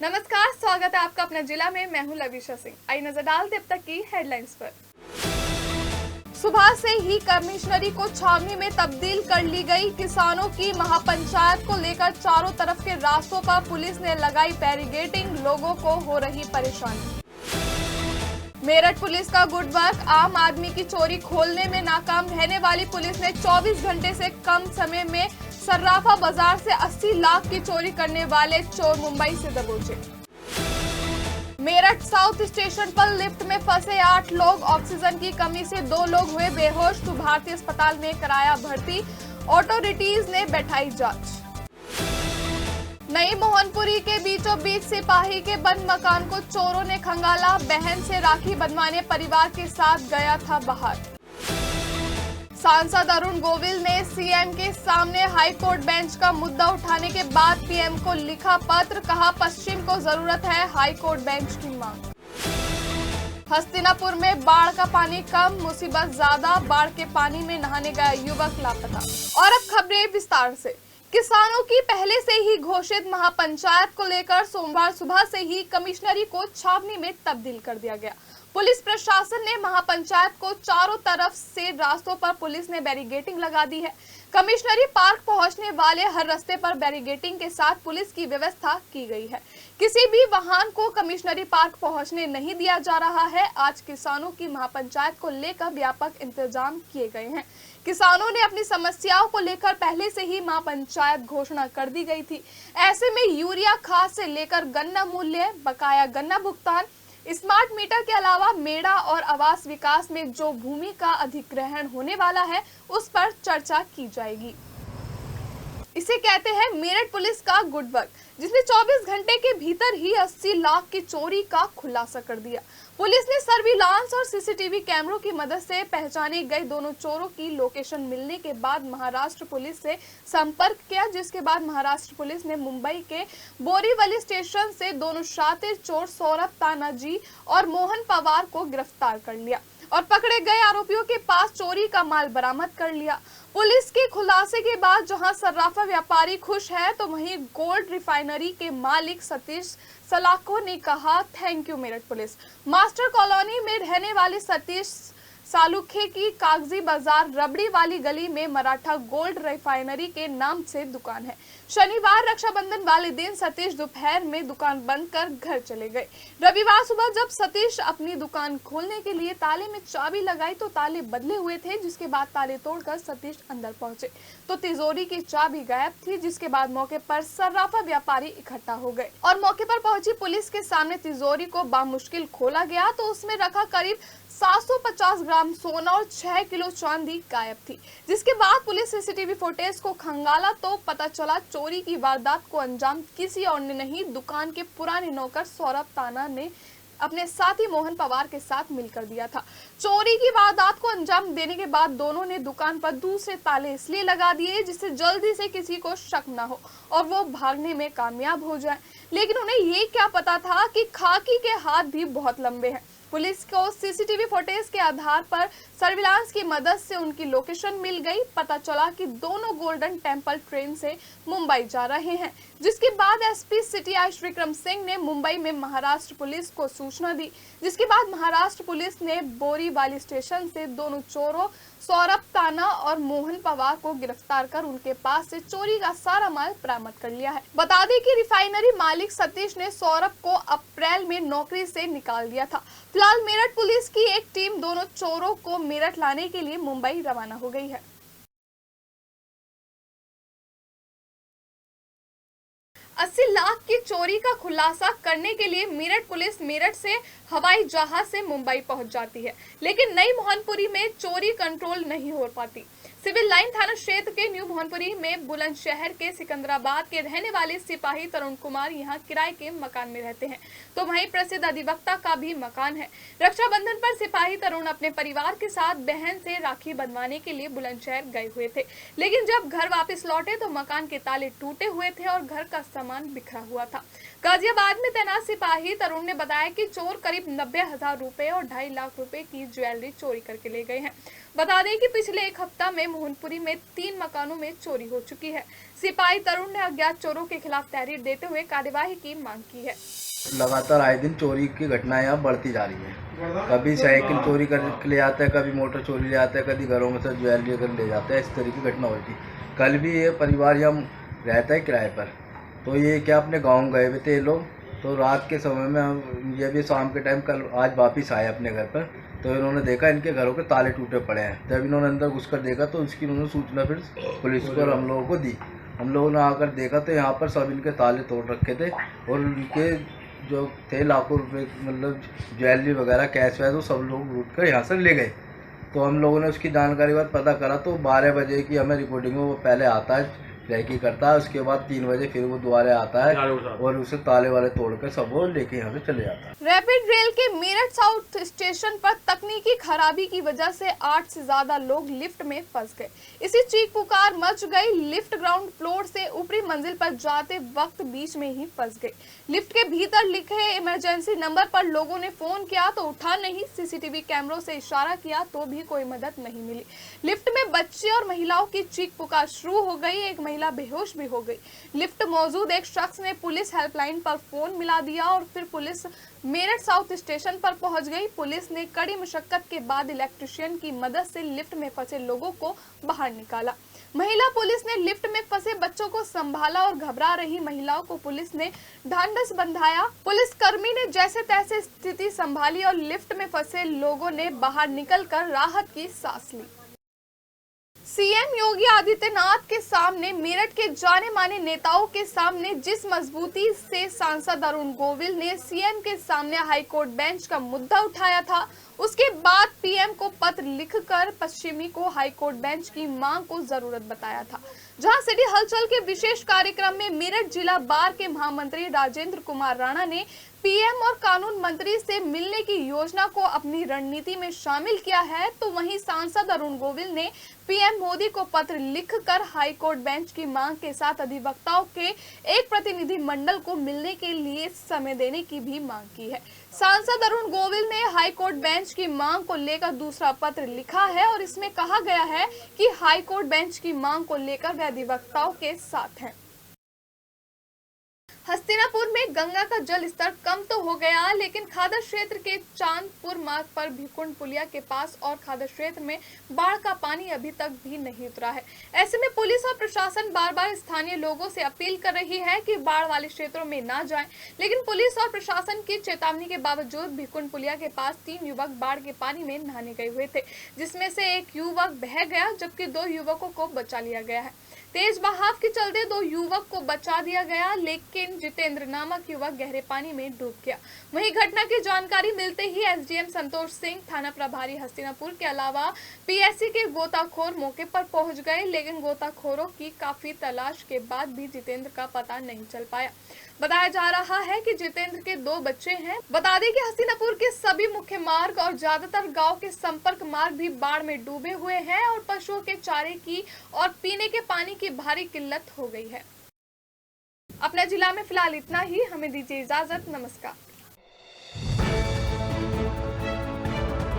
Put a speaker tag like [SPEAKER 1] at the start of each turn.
[SPEAKER 1] नमस्कार, स्वागत है आपका अपने जिला में। मैं हूं लविशा सिंह। आइए नजर डालते अब तक की हेडलाइंस पर। सुबह से ही कमिश्नरी को छावनी में तब्दील कर ली गई। किसानों की महापंचायत को लेकर चारों तरफ के रास्तों पर पुलिस ने लगाई बैरिकेडिंग, लोगों को हो रही परेशानी। मेरठ पुलिस का गुड वर्क, आम आदमी की चोरी खोलने में नाकाम रहने वाली पुलिस ने 24 घंटे से कम समय में सर्राफा बाजार से 80 लाख की चोरी करने वाले चोर मुंबई से दबोचे। मेरठ साउथ स्टेशन पर लिफ्ट में फंसे 8 लोग, ऑक्सीजन की कमी से 2 लोग हुए बेहोश, तो भारतीय अस्पताल में कराया भर्ती, ऑथोरिटीज ने बैठाई जांच। नई मोहनपुरी के बीचों बीच सिपाही के बंद मकान को चोरों ने खंगाला, बहन से राखी बंधवाने परिवार के साथ गया था बाहर। सांसद अरुण गोविल ने सीएम के सामने हाईकोर्ट बेंच का मुद्दा उठाने के बाद पीएम को लिखा पत्र, कहा पश्चिम को जरूरत है हाईकोर्ट बेंच की मांग। हस्तिनापुर में बाढ़ का पानी कम, मुसीबत ज्यादा, बाढ़ के पानी में नहाने गया युवक लापता। और अब खबरें विस्तार से। किसानों की पहले से ही घोषित महापंचायत को लेकर सोमवार सुबह से ही कमिश्नरी को छावनी में तब्दील कर दिया गया। पुलिस प्रशासन ने महापंचायत को चारों तरफ से रास्तों पर पुलिस ने बैरिकेडिंग लगा दी है। कमिश्नरी पार्क पहुंचने वाले हर रास्ते पर बैरिकेडिंग के साथ पुलिस की व्यवस्था की गई है। किसी भी वाहन को कमिश्नरी पार्क पहुंचने नहीं दिया जा रहा है। आज किसानों की महापंचायत को लेकर व्यापक इंतजाम किए गए हैं। किसानों ने अपनी समस्याओं को लेकर पहले से ही महापंचायत घोषणा कर दी गई थी। ऐसे में यूरिया खाद से लेकर गन्ना मूल्य, बकाया गन्ना भुगतान, स्मार्ट मीटर के अलावा मेड़ा और आवास विकास में जो भूमि का अधिग्रहण होने वाला है उस पर चर्चा की जाएगी। इसे कहते हैं मेरठ पुलिस का गुड वर्क, जिसने 24 घंटे के भीतर ही 80 लाख की चोरी का खुलासा कर दिया। पुलिस ने सर्विलांस और सीसीटीवी कैमरों की मदद से पहचाने गए दोनों चोरों की लोकेशन मिलने के बाद महाराष्ट्र पुलिस से संपर्क किया, जिसके बाद महाराष्ट्र पुलिस ने मुंबई के बोरीवली स्टेशन से दोनों शातिर चोर सौरभ तानाजी और मोहन पवार को गिरफ्तार कर लिया और पकड़े गए आरोपियों के पास चोरी का माल बरामद कर लिया। पुलिस के खुलासे के बाद जहां सर्राफा व्यापारी खुश है, तो वहीं गोल्ड रिफाइनरी के मालिक सतीश सलाखों ने कहा thank you Meerut police. Master colony में रहने वाले सतीश सालुखे की कागजी बाजार रबड़ी वाली गली में मराठा गोल्ड रिफाइनरी के नाम से दुकान है। शनिवार रक्षाबंधन वाले दिन सतीश दोपहर में दुकान बंद कर घर चले गए। रविवार सुबह जब सतीश अपनी दुकान खोलने के लिए ताले में चाबी लगाई तो ताले बदले हुए थे, जिसके बाद ताले तोड़कर सतीश अंदर पहुंचे तो तिजोरी की चाबी गायब थी, जिसके बाद मौके पर सर्राफा व्यापारी इकट्ठा हो गए और मौके पर पहुंची पुलिस के सामने तिजोरी को बामुश्किल खोला गया तो उसमें रखा करीब 750 ग्राम सोना और 6 किलो चांदी गायब थी। जिसके बाद पुलिस सीसीटीवी फुटेज को खंगाला तो पता चला चोरी की वारदात को अंजाम किसी और ने नहीं, दुकान के पुराने नौकर सौरभ ताना ने अपने साथी मोहन पवार के साथ मिलकर दिया था। चोरी की वारदात को अंजाम देने के बाद दोनों ने दुकान पर दूसरे ताले इसलिए लगा दिए जिससे जल्दी से किसी को शक न हो और वो भागने में कामयाब हो जाए। लेकिन उन्हें ये क्या पता था कि खाकी के हाथ भी बहुत लंबे हैं। पुलिस को सीसीटीवी फुटेज के आधार पर सर्विलांस की मदद से उनकी लोकेशन मिल गई। पता चला कि दोनों गोल्डन टेम्पल ट्रेन से मुंबई जा रहे हैं, जिसके बाद एसपी सिटी आयुष विक्रम सिंह ने मुंबई में महाराष्ट्र पुलिस को सूचना दी। जिसके बाद महाराष्ट्र पुलिस ने बोरीवली स्टेशन से दोनों चोरों सौरभ ताना और मोहन पवार को गिरफ्तार कर उनके पास से चोरी का सारा माल बरामद कर लिया है। बता दें कि रिफाइनरी मालिक सतीश ने सौरभ को अप्रैल में नौकरी से निकाल दिया था। फिलहाल मेरठ पुलिस की एक टीम दोनों चोरों को मेरठ लाने के लिए मुंबई रवाना हो गई है। 80 लाख की चोरी का खुलासा करने के लिए मेरठ पुलिस मेरठ से हवाई जहाज से मुंबई पहुंच जाती है, लेकिन नई मोहनपुरी में चोरी कंट्रोल नहीं हो पाती। सिविल लाइन थाना क्षेत्र के न्यू मोहनपुरी में बुलंदशहर के सिकंदराबाद के रहने वाले सिपाही तरुण कुमार यहां किराए के मकान में रहते हैं, तो वहीं प्रसिद्ध अधिवक्ता का भी मकान है। रक्षाबंधन पर सिपाही तरुण अपने परिवार के साथ बहन से राखी बंधवाने के लिए बुलंदशहर गए हुए थे, लेकिन जब घर वापस लौटे तो मकान के ताले टूटे हुए थे और घर का सामान बिखरा हुआ था। गाजियाबाद में तैनात सिपाही तरुण ने बताया कि चोर करीब 90,000 रुपए और 2.5 लाख रुपए की ज्वेलरी चोरी करके ले गए हैं। बता दें कि पिछले एक हफ्ता में मोहनपुरी में 3 मकानों में चोरी हो चुकी है। सिपाही तरुण ने अज्ञात चोरों के खिलाफ तहरीर देते हुए कार्यवाही की मांग की है।
[SPEAKER 2] लगातार आए दिन चोरी की घटनाएं यहाँ बढ़ती जा रही हैं। कभी साइकिल चोरी कर ले जाते हैं, कभी मोटर चोरी ले जाते हैं, कभी घरों में से ज्वेलरी कर ले जाते हैं। इस तरह की घटना होती। कल भी ये परिवार यहाँ रहता है किराए पर, तो ये क्या अपने गाँव गए हुए थे ये लोग, तो रात के समय में हम ये भी शाम के टाइम कल आज वापिस आए अपने घर पर, तो इन्होंने देखा इनके घरों के ताले टूटे पड़े हैं। जब इन्होंने अंदर घुसकर देखा तो इसकी उन्होंने सूचना फिर पुलिस को और हम लोगों को दी। हम लोगों ने आकर देखा तो यहाँ पर सब इनके ताले तोड़ रखे थे और उनके जो थे लाखों रुपए मतलब ज्वेलरी वगैरह कैश वैश वो सब लोग लूट कर यहाँ से ले गए। तो हम लोगों ने उसकी जानकारी बाद पता करा तो 12 बजे की हमें रिकॉर्डिंग में वो पहले आता है, रेकी करता है, उसके बाद 3 बजे फिर वो दोबारा आता है और उसे ताले वाले तोड़कर सब वो लेके यहाँ से चले जाता है।
[SPEAKER 1] रैपिड रेल के मेरठ साउथ स्टेशन पर तकनीकी खराबी की वजह से 8 से ज्यादा लोग लिफ्ट में फंस गए। इसी चीख पुकार मच गई। लिफ्ट ग्राउंड फ्लोर से ऊपरी मंजिल पर जाते वक्त बीच में ही फंस गई। लिफ्ट के भीतर लिखे इमरजेंसी नंबर पर लोगों ने फोन किया तो उठा नहीं। सीसीटीवी कैमरों से इशारा किया तो भी कोई मदद नहीं मिली। लिफ्ट में बच्चे और महिलाओं की चीख पुकार शुरू हो गई। एक महिला बेहोश भी हो गई। लिफ्ट मौजूद एक शख्स ने पुलिस हेल्पलाइन पर फोन मिला दिया और फिर पुलिस मेरठ साउथ स्टेशन पर पहुंच गई। पुलिस ने कड़ी मशक्कत के बाद इलेक्ट्रिशियन की मदद से लिफ्ट में फंसे लोगों को बाहर निकाला। महिला पुलिस ने लिफ्ट में फंसे बच्चों को संभाला और घबरा रही महिलाओं को पुलिस ने ढांढस बंधाया। पुलिस कर्मी ने जैसे तैसे स्थिति संभाली और लिफ्ट में फंसे लोगों ने बाहर निकलकर राहत की सांस ली। सीएम योगी आदित्यनाथ के सामने मेरठ के जाने माने नेताओं के सामने जिस मजबूती से सांसद अरुण गोविल ने सीएम के सामने हाईकोर्ट बेंच का मुद्दा उठाया था, उसके बाद पीएम को पत्र लिखकर पश्चिमी को हाईकोर्ट बेंच की मांग को जरूरत बताया था। जहां सिटी हलचल के विशेष कार्यक्रम में मेरठ जिला बार के महामंत्री राजेंद्र कुमार राणा ने पीएम और कानून मंत्री से मिलने की योजना को अपनी रणनीति में शामिल किया है, तो वहीं सांसद अरुण गोविल ने पीएम मोदी को पत्र लिखकर हाईकोर्ट बेंच की मांग के साथ अधिवक्ताओं के एक प्रतिनिधि मंडल को मिलने के लिए समय देने की भी मांग की है। सांसद अरुण गोविल ने हाईकोर्ट बेंच की मांग को लेकर दूसरा पत्र लिखा है और इसमें कहा गया है कि हाईकोर्ट बेंच की मांग को लेकर वे अधिवक्ताओं के साथ हैं। हस्तिनापुर में गंगा का जल स्तर कम तो हो गया, लेकिन खादर क्षेत्र के चांदपुर मार्ग पर भिकुंड पुलिया के पास और खादर क्षेत्र में बाढ़ का पानी अभी तक भी नहीं उतरा है। ऐसे में पुलिस और प्रशासन बार बार स्थानीय लोगों से अपील कर रही है कि बाढ़ वाले क्षेत्रों में ना जाएं, लेकिन पुलिस और प्रशासन की चेतावनी के बावजूद भिकुंड पुलिया के पास 3 युवक बाढ़ के पानी में नहाने गए हुए थे, जिसमें से एक युवक बह गया जबकि 2 युवकों को बचा लिया गया है। तेज बहाव के चलते 2 युवक को बचा दिया गया, लेकिन जितेंद्र नामक युवक गहरे पानी में डूब गया। वहीं घटना की जानकारी मिलते ही एसडीएम संतोष सिंह, थाना प्रभारी हस्तिनापुर के अलावा पीएससी के गोताखोर मौके पर पहुंच गए, लेकिन गोताखोरों की काफी तलाश के बाद भी जितेंद्र का पता नहीं चल पाया। बताया जा रहा है कि जितेंद्र के 2 बच्चे हैं। बता दें कि हस्तिनापुर के सभी मुख्य मार्ग और ज्यादातर गांव के संपर्क मार्ग भी बाढ़ में डूबे हुए हैं और पशुओं के चारे की और पीने के पानी की भारी किल्लत हो गई है। अपने जिला में फिलहाल इतना ही। हमें दीजिए इजाजत। नमस्कार।